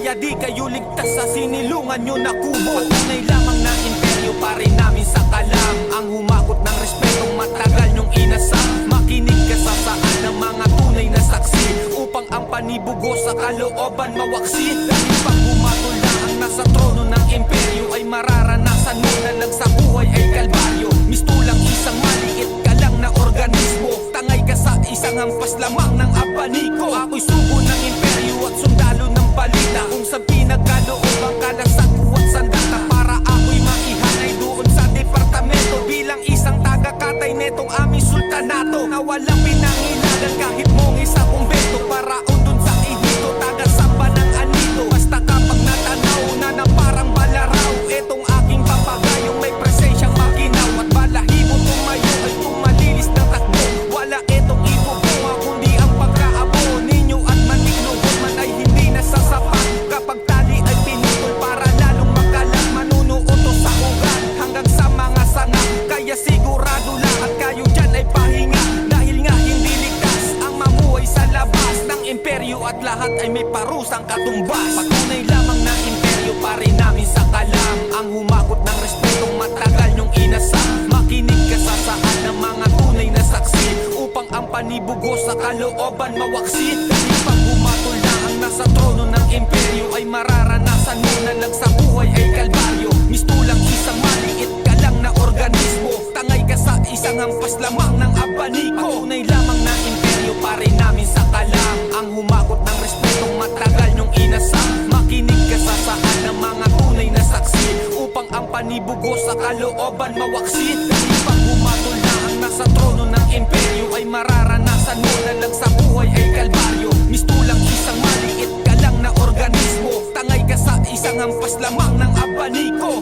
Kaya di kayo ligtas sa sinilungan nyo na kubo. Patunay lamang ng imperyo pa rin namin sa kalam, ang humakot ng respetong matagal nyong inasam. Makinig ka sa saan ng mga tunay na saksi, upang ang panibugo sa kalooban mawaksi. Dahil pag humatol na ang nasa trono ng imperyo, ay mararanasan mo na lang sa buhay ay kalbaryo. Mistulang isang maliit ka lang na organismo, tangay ka sa isang hampas lamang ng abaniko. Ako'y sugo ng imperyo at sundalo ng balita, kung sa pinagkaloob ang kalasag at sandata, para ako'y maihanay doon sa departamento bilang isang taga-katay netong aming sultanato, na walang pinanginalan kahit mong isa kumbento. Para undun sa ihito, taga-samba ng anito, basta kapag natanaw na na parang balaraw, etong aking papagayong may presensyang makinaw. At balahibo tumayo ay tumalilis ng takbo, wala etong ibubunga kundi ang pagkaabo ninyo. At manigluhod man ay hindi nasasapat, kapag tali ay pinutol para lalong makalat. Manunuoto sa ugat hanggang sa mga sanga, kaya sigurado lahat kayo dyan ay pahinga. Dahil nga hindi ligtas ang mamuhay sa labas ng imperyo, at lahat ay may parusang katumbas. Patunay lamang ng imperyo pa rin namin sa kalam, ang humakot ng respetong matagal nyong inasam. Makinig ka sa saan ng mga tunay na saksi, upang ang panibugo sa kalooban mawaksi. Dahil pag humatol na ang nasa trono ng imperyo, ay mararanasan mo na lang sa buhay ay kalbaryo. Mistulang isang maliit ka lang na organismo, tangay ka sa isang hampas lamang ng abaniko. Patunay lamang ng imperyo pa rin namin sa kalam, ang humakot ng respetong matagal nyong inasam. Makinig ka sa saan ng mga tunay na saksi, upang ang panibugo sa kalooban mawaksi. Dahil pag humatol na ang nasa trono ng imperyo, ay mararanasan mo na lang sa buhay ay kalbaryo. Mistulang isang maliit ka lang na organismo, tangay ka sa isang hampas lamang ng abaniko.